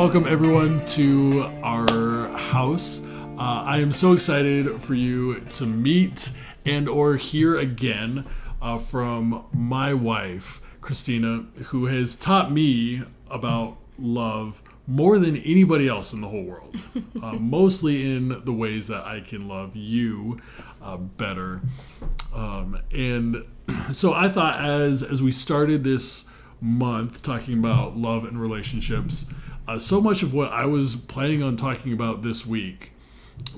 welcome everyone to our house. I am so excited for you to meet and or hear again from my wife, Christina, who has taught me about love more than anybody else in the whole world. Mostly in the ways that I can love you better. And so I thought as we started this month talking about love and relationships, so much of what I was planning on talking about this week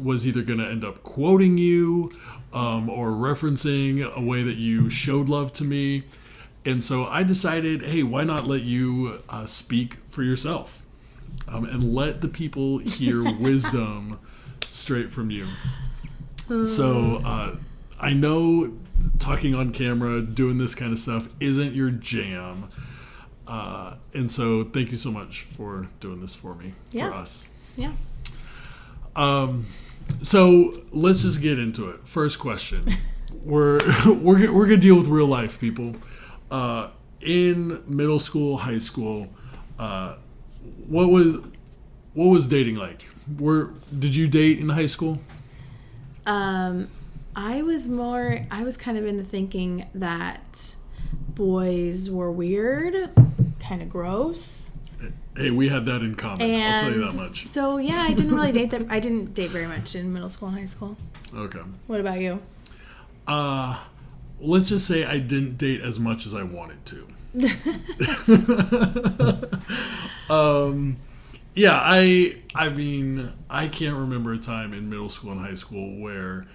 was either going to end up quoting you or referencing a way that you showed love to me. And so I decided, hey, why not let you speak for yourself and let the people hear wisdom straight from you. So I know talking on camera, doing this kind of stuff isn't your jam. And so thank you so much for doing this for me, for us. Yeah. So let's just get into it. First question. We're gonna deal with real life, people. In middle school, high school, what was dating like? Did you date in high school? I was kind of in the thinking that boys were weird, kind of gross. Hey, we had that in common. I'll tell you that much. So yeah, I didn't really date them. I didn't date very much in middle school and high school. Okay. What about you? Let's just say I didn't date as much as I wanted to. Yeah, I mean, I can't remember a time in middle school and high school where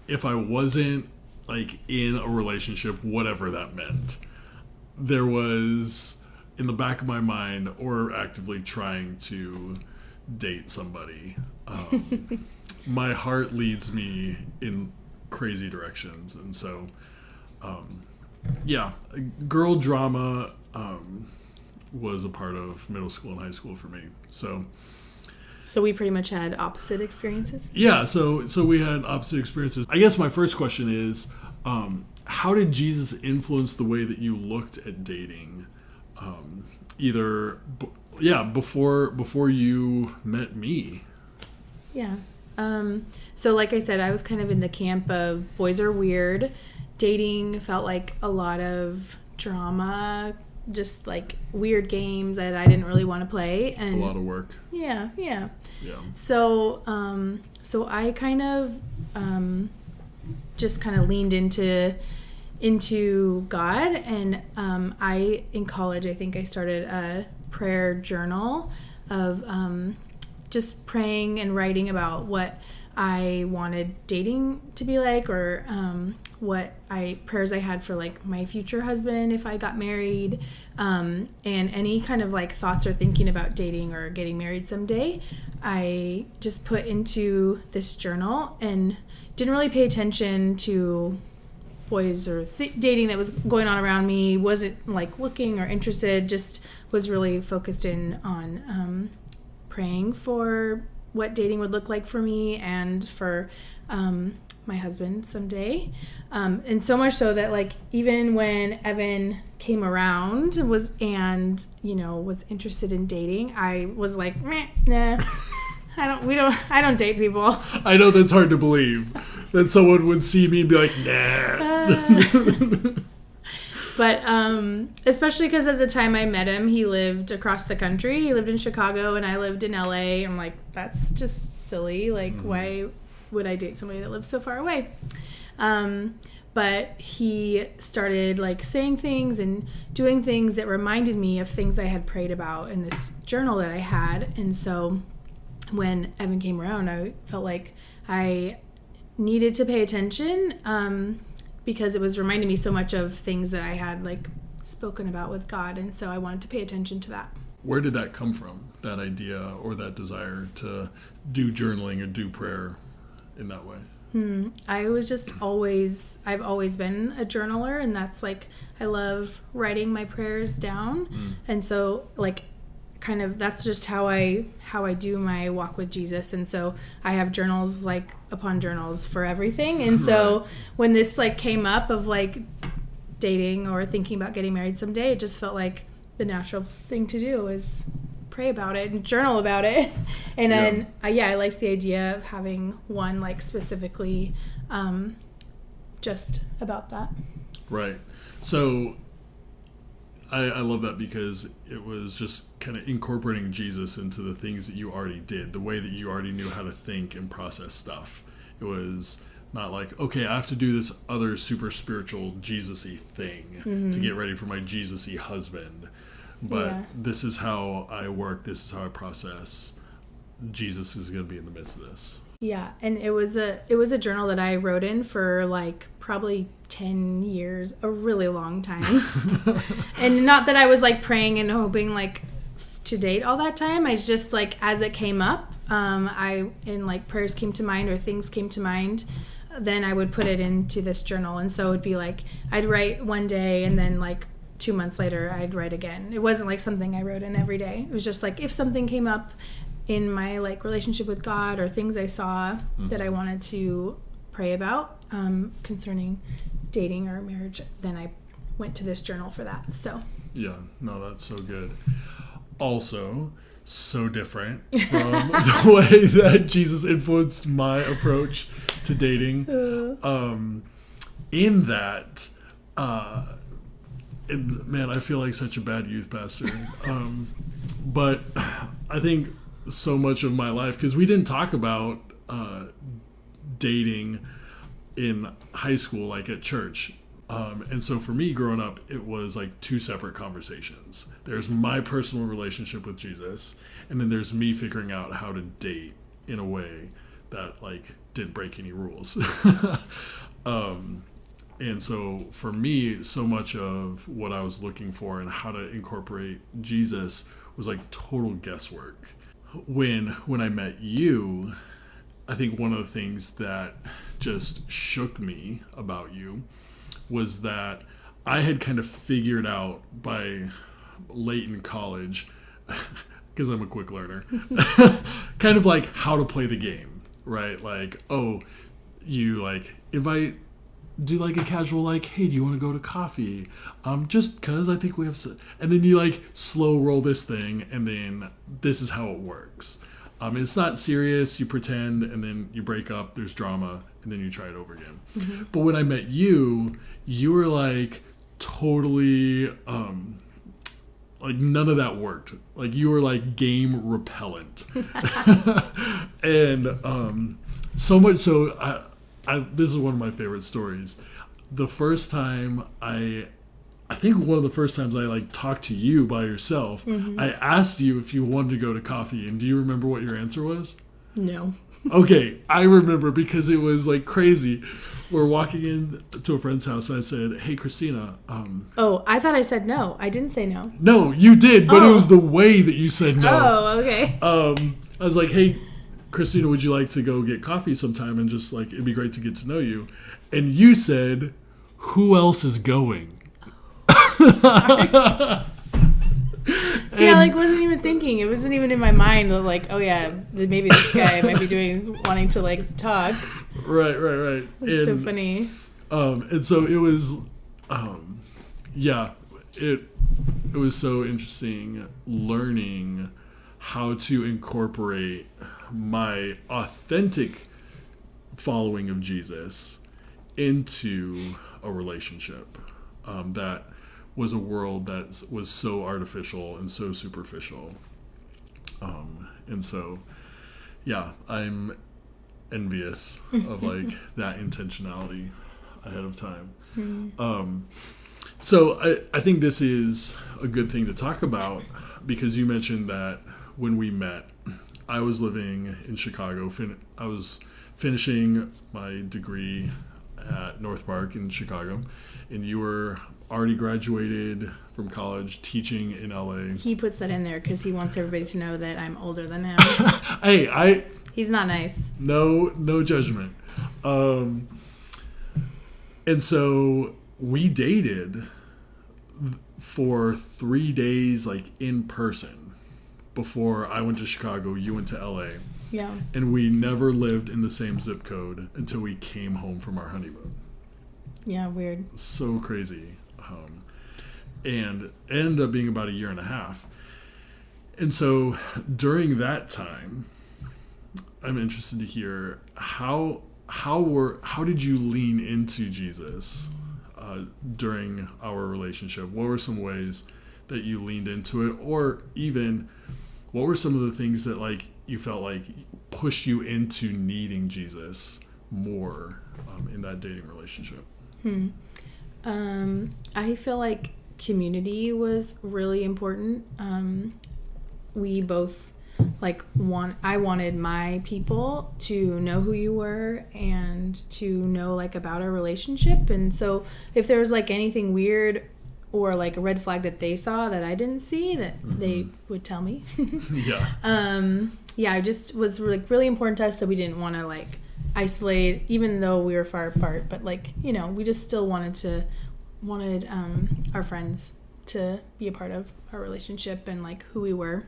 if I wasn't like in a relationship, whatever that meant, there was in the back of my mind or actively trying to date somebody. My heart leads me in crazy directions. And so, girl drama was a part of middle school and high school for me. So we pretty much had opposite experiences? Yeah, so we had opposite experiences. I guess my first question is, how did Jesus influence the way that you looked at dating? Before you met me. Yeah. So like I said, I was kind of in the camp of boys are weird. Dating felt like a lot of drama, just like weird games that I didn't really want to play, and a lot of work. Yeah. So I kind of just kind of leaned into God, and I in college I think I started a prayer journal of just praying and writing about what I wanted dating to be like, or prayers I had for like my future husband if I got married, and any kind of like thoughts or thinking about dating or getting married someday, I just put into this journal and didn't really pay attention to boys or dating that was going on around me. Wasn't like looking or interested, just was really focused in on praying for what dating would look like for me and for my husband someday. And so much so that like even when Evan came around was interested in dating, I was like, nah, I don't date people. I know that's hard to believe that someone would see me and be like, nah. But especially because at the time I met him, he lived across the country. He lived in Chicago and I lived in LA. I'm like, that's just silly. Like, why would I date somebody that lives so far away? But he started like saying things and doing things that reminded me of things I had prayed about in this journal that I had. And so when Evan came around, I felt like I needed to pay attention, because it was reminding me so much of things that I had like spoken about with God, and so I wanted to pay attention to that. Where did that come from, that idea or that desire to do journaling and do prayer in that way? I've always been a journaler, and that's like, I love writing my prayers down. And so like kind of that's just how I do my walk with Jesus. And so I have journals like upon journals for everything. And so when this like came up of like dating or thinking about getting married someday, it just felt like the natural thing to do is pray about it and journal about it. And then I liked the idea of having one like specifically just about that. Right. So I love that because it was just kind of incorporating Jesus into the things that you already did, the way that you already knew how to think and process stuff. It was not like, okay, I have to do this other super spiritual Jesus-y thing to get ready for my Jesus-y husband. But this is how I work. This is how I process. Jesus is going to be in the midst of this. Yeah, and it was a journal that I wrote in for like probably 10 years, a really long time. And not that I was like praying and hoping like to date all that time. I just like, as it came up, like prayers came to mind or things came to mind, then I would put it into this journal. And so it would be like, I'd write one day and then like 2 months later I'd write again. It wasn't like something I wrote in every day. It was just like if something came up in my like relationship with God or things I saw that I wanted to pray about concerning dating or marriage, then I went to this journal for that. So yeah, no, that's so good. Also, so different from the way that Jesus influenced my approach to dating. In that, man, I feel like such a bad youth pastor. But I think so much of my life, because we didn't talk about dating in high school like at church. And so for me growing up, it was like two separate conversations. There's my personal relationship with Jesus, and then there's me figuring out how to date in a way that like didn't break any rules. And so for me, so much of what I was looking for and how to incorporate Jesus was like total guesswork. When I met you, I think one of the things that just shook me about you was that I had kind of figured out by late in college, because I'm a quick learner, kind of like how to play the game, right? Like, oh, you like do like a casual like, hey, do you want to go to coffee? Just because I think we have, and then you like slow roll this thing, and then this is how it works. It's not serious. You pretend, and then you break up. There's drama, and then you try it over again. Mm-hmm. But when I met you, you were like totally, like none of that worked. Like you were like game repellent, and so much so. This is one of my favorite stories. The first time I think one of the first times I like talked to you by yourself, I asked you if you wanted to go to coffee, and do you remember what your answer was? No. Okay, I remember because it was like crazy. We're walking in to a friend's house, and I said, "Hey, Christina." Oh, I thought I said no. I didn't say no. No, you did, but it was the way that you said no. Oh, okay. I was like, "Hey, Christina, would you like to go get coffee sometime? And just like, it'd be great to get to know you." And you said, "Who else is going?" See, I like wasn't even thinking. It wasn't even in my mind that like, oh yeah, maybe this guy might be wanting to like talk. Right. It's so funny. And so it was, it was so interesting learning how to incorporate my authentic following of Jesus into a relationship that was a world that was so artificial and so superficial. And so, yeah, I'm envious of like that intentionality ahead of time. So I think this is a good thing to talk about because you mentioned that when we met, I was living in Chicago. I was finishing my degree at North Park in Chicago, and you were already graduated from college, teaching in LA. He puts that in there because he wants everybody to know that I'm older than him. Hey, he's not nice. No judgment. And so we dated for 3 days, like in person. Before I went to Chicago, you went to LA. Yeah. And we never lived in the same zip code until we came home from our honeymoon. Yeah, weird. So crazy. And it ended up being about a year and a half. And so during that time, I'm interested to hear how did you lean into Jesus during our relationship? What were some ways that you leaned into it, or even what were some of the things that like you felt like pushed you into needing Jesus more in that dating relationship? I feel like community was really important. We both I wanted my people to know who you were and to know like about our relationship. And so if there was like anything weird or like a red flag that they saw that I didn't see, that they would tell me. It just was really important to us that we didn't want to like isolate, even though we were far apart, but like, you know, we just still wanted our friends to be a part of our relationship and like who we were.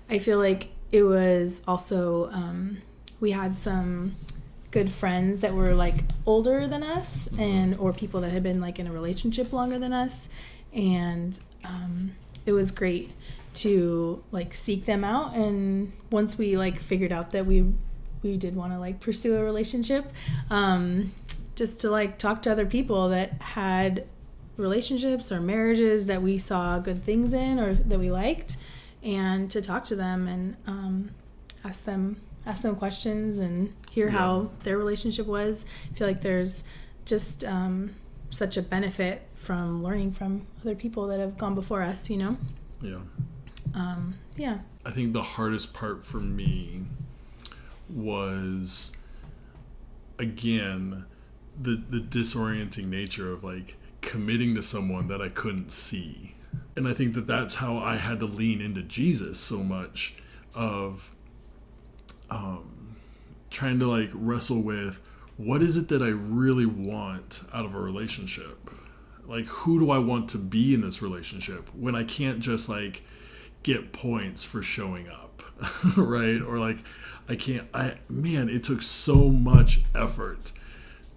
I feel like it was also, we had some good friends that were like older than us or people that had been like in a relationship longer than us. And, it was great to like seek them out. And once we like figured out that we did want to like pursue a relationship, just to like talk to other people that had relationships or marriages that we saw good things in or that we liked, and to talk to them and ask them questions and hear how their relationship was. I feel like there's just such a benefit from learning from other people that have gone before us, you know? I think the hardest part for me was, again, the disorienting nature of like committing to someone that I couldn't see. And I think that that's how I had to lean into Jesus so much, of trying to like wrestle with what is it that I really want out of a relationship? Like, who do I want to be in this relationship when I can't just like get points for showing up, right? Or like it took so much effort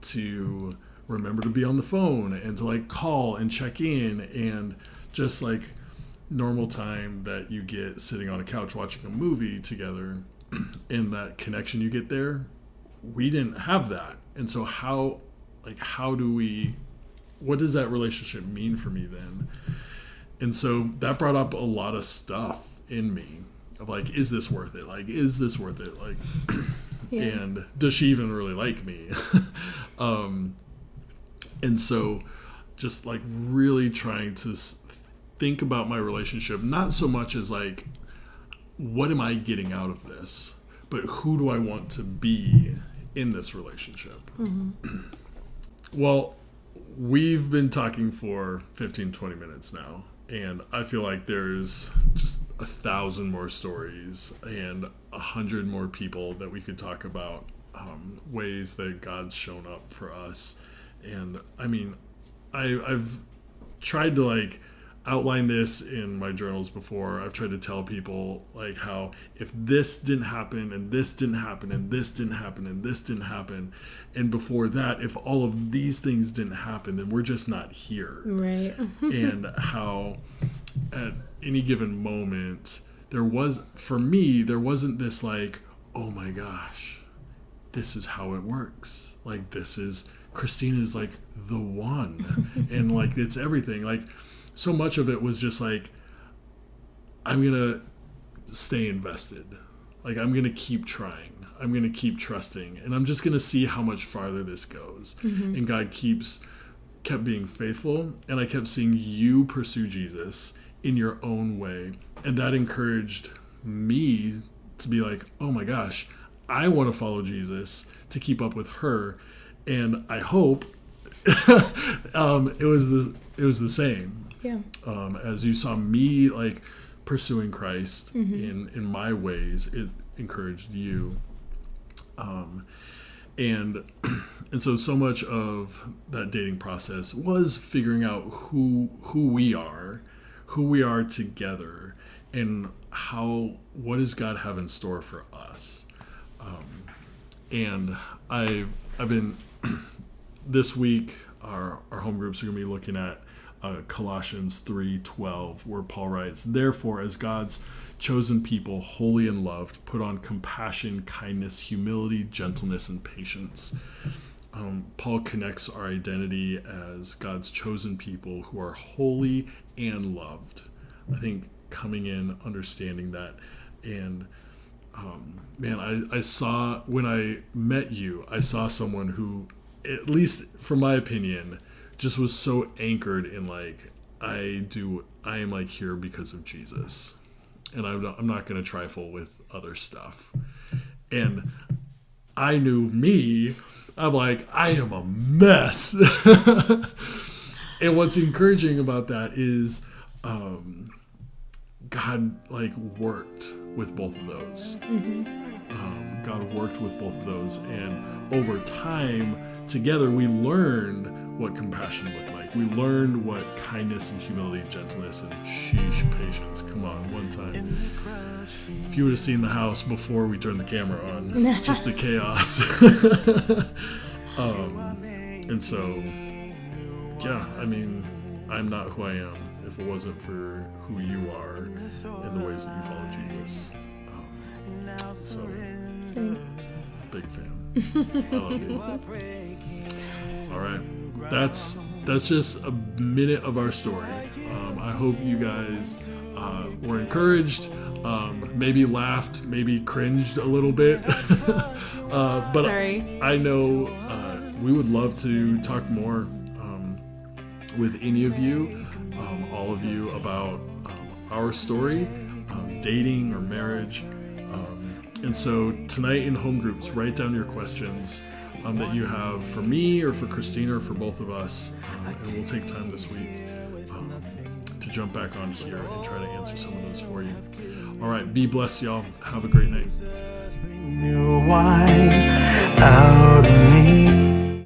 to remember to be on the phone and to like call and check in, and just like normal time that you get sitting on a couch watching a movie together and that connection you get there, we didn't have that. And so what does that relationship mean for me then? And so that brought up a lot of stuff in me of like, is this worth it? Like, is this worth it? Like, and does she even really like me? And so just like really trying to think about my relationship, not so much as like, what am I getting out of this, but who do I want to be in this relationship? Well, we've been talking for 15-20 minutes now, and I feel like there's just 1,000 more stories and 100 more people that we could talk about, ways that God's shown up for us. And I mean, I've tried to like outline this in my journals before. I've tried to tell people like how if this didn't happen and this didn't happen and this didn't happen and this didn't happen, and before that, if all of these things didn't happen, then we're just not here. Right. And how at any given moment there wasn't this like, oh my gosh, this is how it works. Like, Christina's like the one. And like, it's everything. Like, so much of it was just like, I'm going to stay invested. Like, I'm going to keep trying. I'm going to keep trusting. And I'm just going to see how much farther this goes. And God kept being faithful. And I kept seeing you pursue Jesus in your own way. And that encouraged me to be like, oh my gosh, I want to follow Jesus to keep up with her. And I hope it was the same. Yeah. As you saw me like pursuing Christ in my ways, it encouraged you. And so much of that dating process was figuring out who we are together, and what does God have in store for us. And I've been this week our home groups are going to be looking at Colossians 3:12, where Paul writes, "Therefore, as God's chosen people, holy and loved, put on compassion, kindness, humility, gentleness, and patience." Paul connects our identity as God's chosen people who are holy and loved. I think coming in, understanding that, and I saw, when I met you, I saw someone who, at least from my opinion, just was so anchored in like, I am like here because of Jesus, and I'm not going to trifle with other stuff. And I knew me. I'm like, I am a mess. And what's encouraging about that is God like worked with both of those. God worked with both of those, and over time together we learned what compassion looked like. We learned what kindness and humility, gentleness, and patience. Come on, one time. If you would have seen the house before we turned the camera on, just the chaos. And so, yeah, I mean, I'm not who I am if it wasn't for who you are and the ways that you follow Jesus. So, big fan. I love you. All right, that's just a minute of our story. I hope you guys were encouraged, maybe laughed, maybe cringed a little bit. But sorry. I know we would love to talk more with any of you, all of you, about our story, dating or marriage. And so tonight in home groups, write down your questions that you have for me or for Christina or for both of us, and we'll take time this week to jump back on here and try to answer some of those for you. All right, be blessed, y'all. Have a great night.